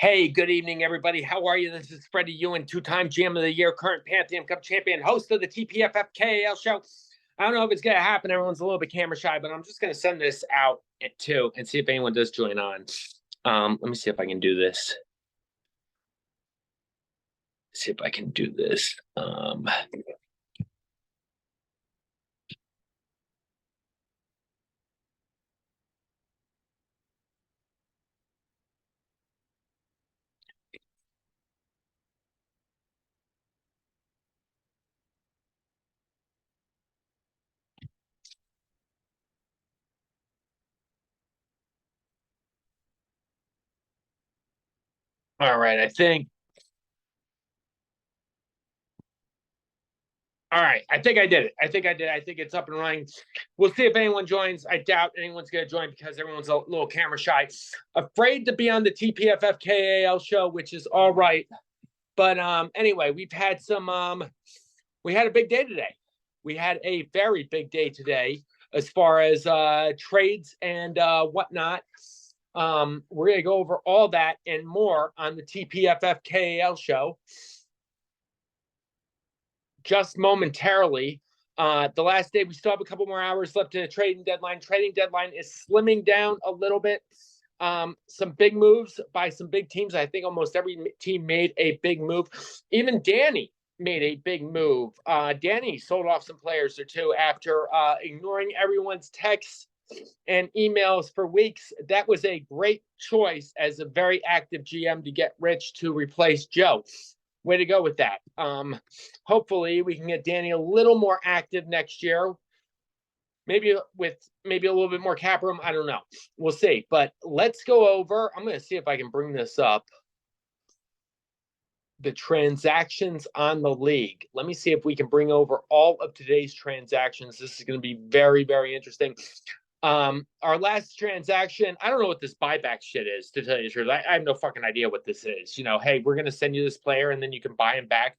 Hey, good evening, everybody. How are you? This is Freddie Ewan, two-time Jam of the Year, current Pantheon Cup champion, host of the TPFFKAL show. I don't know if it's going to happen. Everyone's a little bit camera shy, but I'm just going to send this out too and see if anyone does join on. Let me see if I can do this. See if I can do this. All right, I think. All right, I think I did it. I think it's up and running. We'll see if anyone joins. I doubt anyone's going to join because everyone's a little camera shy. Afraid to be on the TPFFKAL show, which is all right. But anyway, we had a big day today. We had a very big day today as far as trades and whatnot. We're going to go over all that and more on the TPFFKAL show just momentarily. The last day, we still have a couple more hours left to the trading deadline. Trading deadline is slimming down a little bit. Some big moves by some big teams. I think almost every team made a big move. Even Danny made a big move. Danny sold off some players or two after ignoring everyone's texts and emails for weeks. That was a great choice as a very active GM to get Rich to replace Joe. Way to go with that. Hopefully we can get Danny a little more active next year. Maybe with a little bit more cap room. I don't know. We'll see. But let's go over. I'm going to see if I can bring this up. The transactions on the league. Let me see if we can bring over all of today's transactions. This is going to be very, very interesting. Our last transaction, I don't know what this buyback shit is, to tell you the truth. I have no fucking idea what this is. You know, hey, we're going to send you this player and then you can buy him back.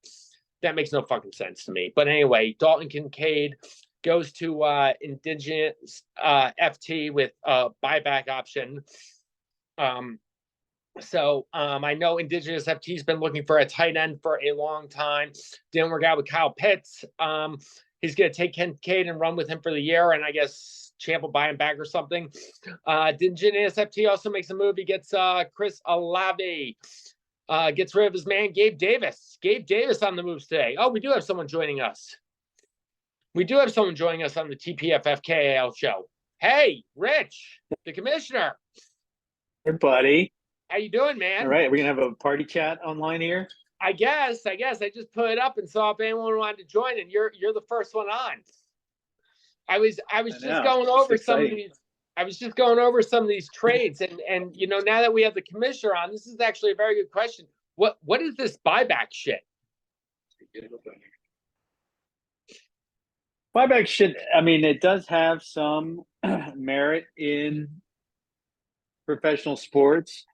That makes no fucking sense to me. But anyway, Dalton Kincaid goes to Indigenous FT with a buyback option. So I know Indigenous FT's been looking for a tight end for a long time. Didn't work out with Kyle Pitts. He's going to take Kincaid and run with him for the year, and I guess Champ will buy him back or something. Indigenous FT also makes a move. He gets Chris Olave. Gets rid of his man, Gabe Davis. Gabe Davis on the moves today. Oh, we do have someone joining us. We do have someone joining us on the TPFFKAL show. Hey, Rich, the commissioner. Hey, buddy. How you doing, man? All right, we're gonna have a party chat online here. I guess. I just put it up and saw if anyone wanted to join, and you're the first one on. I was just going over some of these. I was just going over some of these trades, and you know, now that we have the commissioner on, this is actually a very good question. What is this buyback shit? Buyback shit. I mean, it does have some merit in professional sports.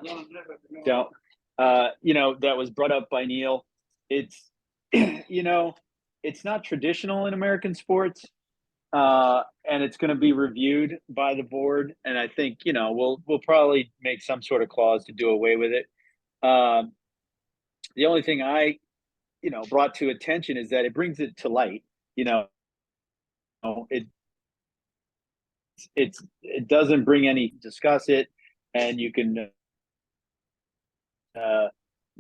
You know, that was brought up by Neil. It's, you know, it's not traditional in American sports, and it's going to be reviewed by the board. And I think, you know, we'll probably make some sort of clause to do away with it. The only thing I, you know, brought to attention is that it brings it to light. You know, it doesn't bring any discuss it, and you can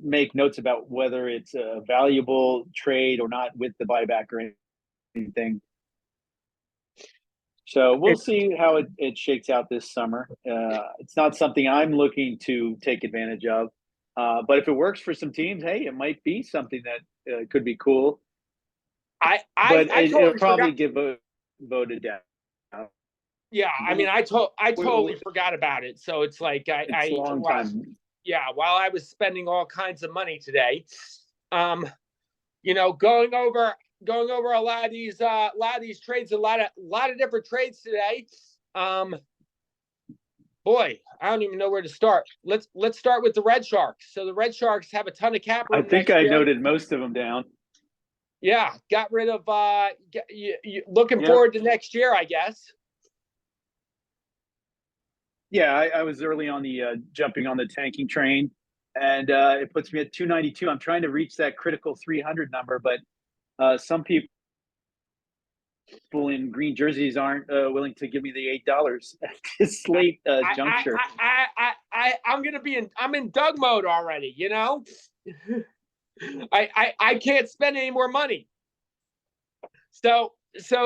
make notes about whether it's a valuable trade or not with the buyback or anything. So we'll see how it shakes out this summer. It's not something I'm looking to take advantage of, but if it works for some teams, hey, it might be something that could be cool. It'll probably get voted down. Yeah, I mean, I totally forgot about it. So it's like it's a long time. Yeah, while I was spending all kinds of money today, you know, going over a lot of these trades, a lot of different trades today. Boy, I don't even know where to start. Let's start with the Red Sharks. So the Red Sharks have a ton of cap room. I think I noted most of them down. Yeah, got rid of looking forward to next year, I guess. Yeah, I was early on the jumping on the tanking train, and it puts me at 292. I'm trying to reach that critical 300 number, but some people in green jerseys aren't willing to give me the $8 at this late juncture. I'm in Doug mode already. I can't spend any more money. So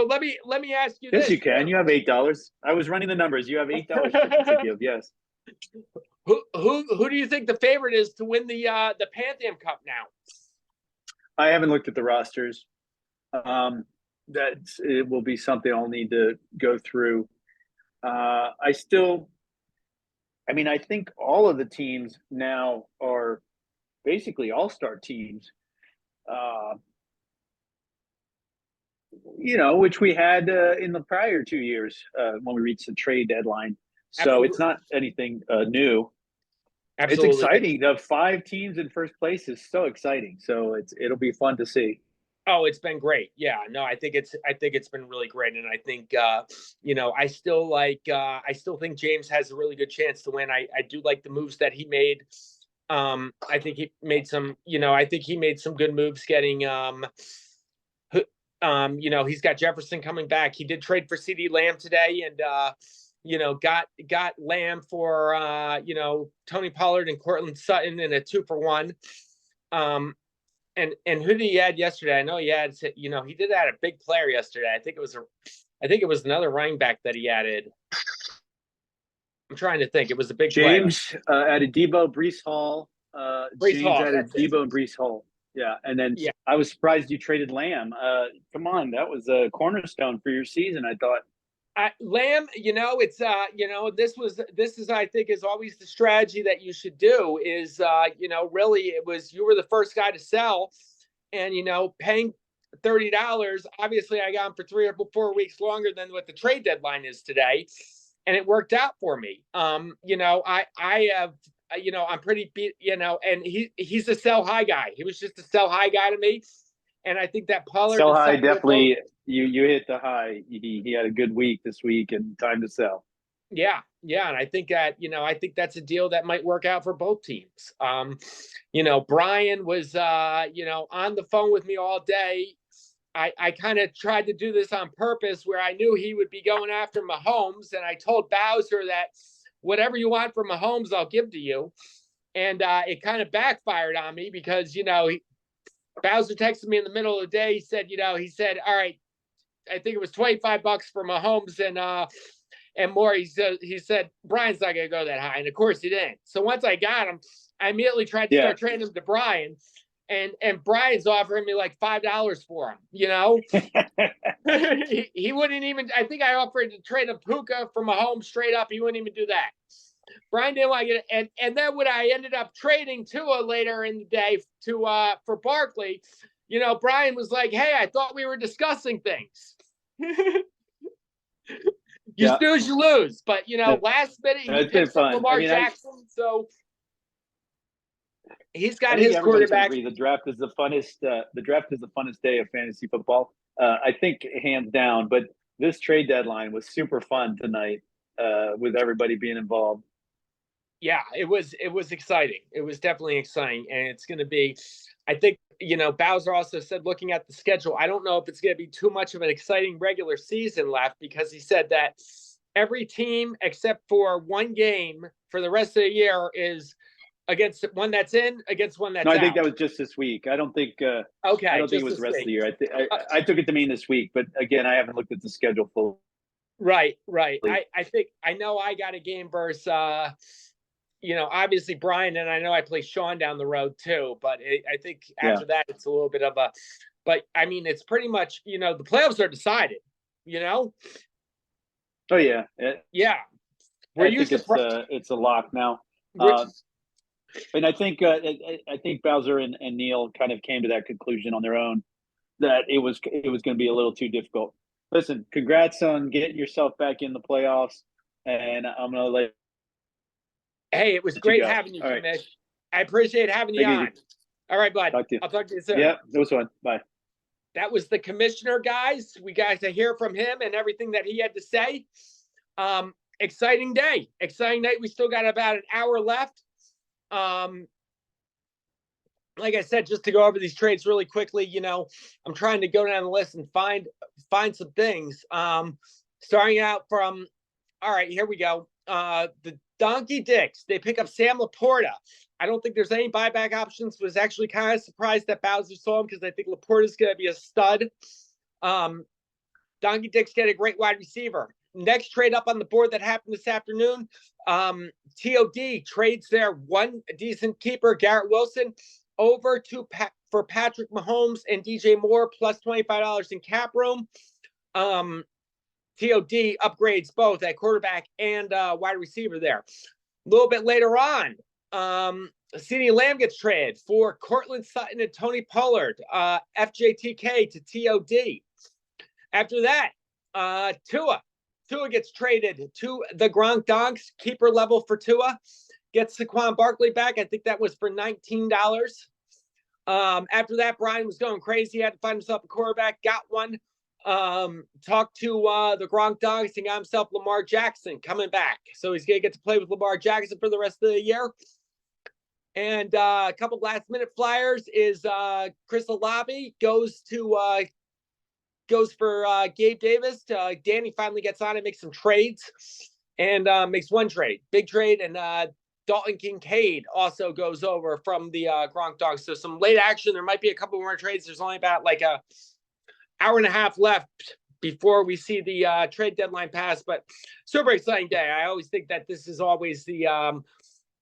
let me ask you Yes, this. you can. You have $8. I was running the numbers. You have $8 to give. Yes. Who do you think the favorite is to win the Pan-Am Cup now? I haven't looked at the rosters. It will be something I'll need to go through. I think all of the teams now are basically all-star teams. Which we had in the prior 2 years when we reached the trade deadline. So Absolutely. It's not anything new. Absolutely. It's exciting. The 5 teams in first place is so exciting. So it'll be fun to see. Oh, it's been great. Yeah, no, I think it's been really great, and I think I still think James has a really good chance to win. I do like the moves that he made. I think he made some. I think he made some good moves getting. He's got Jefferson coming back. He did trade for CD Lamb today, and got Lamb for Tony Pollard and Cortland Sutton in a 2-for-1. And who did he add yesterday? I know he had, he did add a big player yesterday. I think it was another running back that he added. I'm trying to think. It was a big James added Debo, Breece Hall. James Hall, added Debo and Breece Hall. Yeah, and then I was surprised you traded Lamb. Come on, that was a cornerstone for your season, I thought. Lamb, it's this is I think is always the strategy that you should do is really you were the first guy to sell, and paying $30. Obviously, I got him for 3 or 4 weeks longer than what the trade deadline is today, and it worked out for me. I have. I'm pretty beat, and he's a sell high guy. He was just a sell high guy to me. And I think that Pollard sell high definitely you hit the high. He had a good week this week and time to sell. Yeah, and I think that I think that's a deal that might work out for both teams. Brian was on the phone with me all day. I kind of tried to do this on purpose where I knew he would be going after Mahomes, and I told Bowser that whatever you want from Mahomes, I'll give to you. And it kind of backfired on me because, Bowser texted me in the middle of the day. He said, all right, I think it was $25 for Mahomes and more. He said, Brian's not going to go that high. And of course he didn't. So once I got him, I immediately tried to start trading him to Brian. And Brian's offering me like $5 for him, he wouldn't even, I think I offered to trade a Puka from Mahomes straight up. He wouldn't even do that. Brian didn't want to get it. And then when I ended up trading Tua later in the day for Barkley, Brian was like, hey, I thought we were discussing things. You snooze, you lose. But, last minute, he picked up Lamar Jackson. So he's got his quarterback. The draft is the funnest. The draft is the funnest day of fantasy football. I think hands down. But this trade deadline was super fun tonight with everybody being involved. Yeah, it was exciting. It was definitely exciting, and it's going to be. I think Bowser also said, looking at the schedule, I don't know if it's going to be too much of an exciting regular season left because he said that every team except for one game for the rest of the year is against one that's in, against one that's out. I think that was just this week. I don't think. Okay. I don't think it was the rest of the year. I took it to mean this week, but again, I haven't looked at the schedule fully. Right. I think I know I got a game versus. Obviously Brian, and I know I play Sean down the road too, but I think after that, it's a little bit of a, but I mean, it's pretty much, the playoffs are decided, Oh yeah. Yeah. It's a lock now. And I think Bowser and Neil kind of came to that conclusion on their own that it was going to be a little too difficult. Listen, congrats on getting yourself back in the playoffs, and I'm going to let. Hey, it was great having you, Kamish. Right. I appreciate having you on. All right, bud. I'll talk to you soon. Yeah, it was fun. Bye. That was the commissioner, guys. We got to hear from him and everything that he had to say. exciting day. Exciting night. We still got about an hour left. Like I said, just to go over these trades really quickly, I'm trying to go down the list and find some things. Starting out from, all right, here we go. The Donkey Dicks, they pick up Sam Laporta. I don't think there's any buyback options. Was actually kind of surprised that Bowser saw him because I think Laporta's going to be a stud. Donkey Dicks get a great wide receiver. Next trade up on the board that happened this afternoon, TOD trades their one decent keeper, Garrett Wilson, over to for Patrick Mahomes and DJ Moore plus $25 in cap room. TOD upgrades both at quarterback and wide receiver there. A little bit later on, CeeDee Lamb gets traded for Cortland Sutton and Tony Pollard, FJTK to TOD. After that, Tua gets traded to the Gronk Donks, keeper level for Tua. Gets Saquon Barkley back. I think that was for $19. After that, Brian was going crazy. He had to find himself a quarterback. Got one. Talked to the Gronk Donks and got himself Lamar Jackson coming back. So he's going to get to play with Lamar Jackson for the rest of the year. And a couple last-minute flyers is Chris Olave goes for Gabe Davis. Danny finally gets on and makes some trades and makes one trade. Big trade, and Dalton Kincaid also goes over from the Gronk Dogs. So some late action. There might be a couple more trades. There's only about like a hour and a half left before we see the trade deadline pass. But super exciting day. I always think that this is always the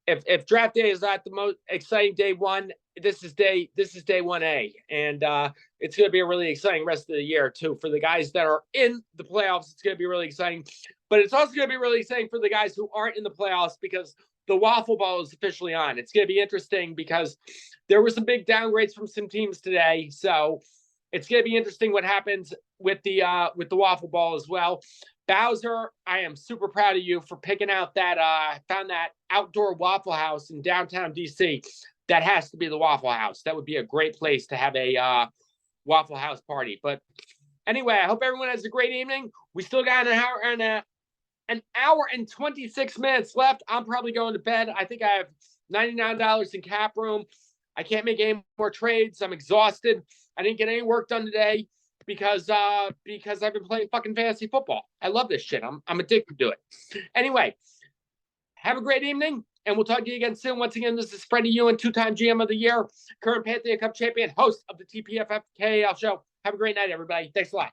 if draft day is not the most exciting day one, this is day 1A, and it's going to be a really exciting rest of the year too for the guys that are in the playoffs. It's going to be really exciting, but it's also going to be really exciting for the guys who aren't in the playoffs because the Waffle Ball is officially on. It's going to be interesting because there were some big downgrades from some teams today, so it's going to be interesting what happens with the Waffle Ball as well. Bowser, I am super proud of you for picking out that found that outdoor Waffle House in downtown DC. That has to be the Waffle House. That would be a great place to have a Waffle House party. But anyway, I hope everyone has a great evening. We still got an hour and 26 minutes left. I'm probably going to bed. I think I have $99 in cap room. I can't make any more trades. I'm exhausted. I didn't get any work done today because I've been playing fucking fantasy football. I love this shit. I'm addicted to it. Anyway, have a great evening, and we'll talk to you again soon. Once again, this is Freddie Ewan, two-time GM of the year, current Pantheon Cup champion, host of the TPFFKAL show. Have a great night, everybody. Thanks a lot.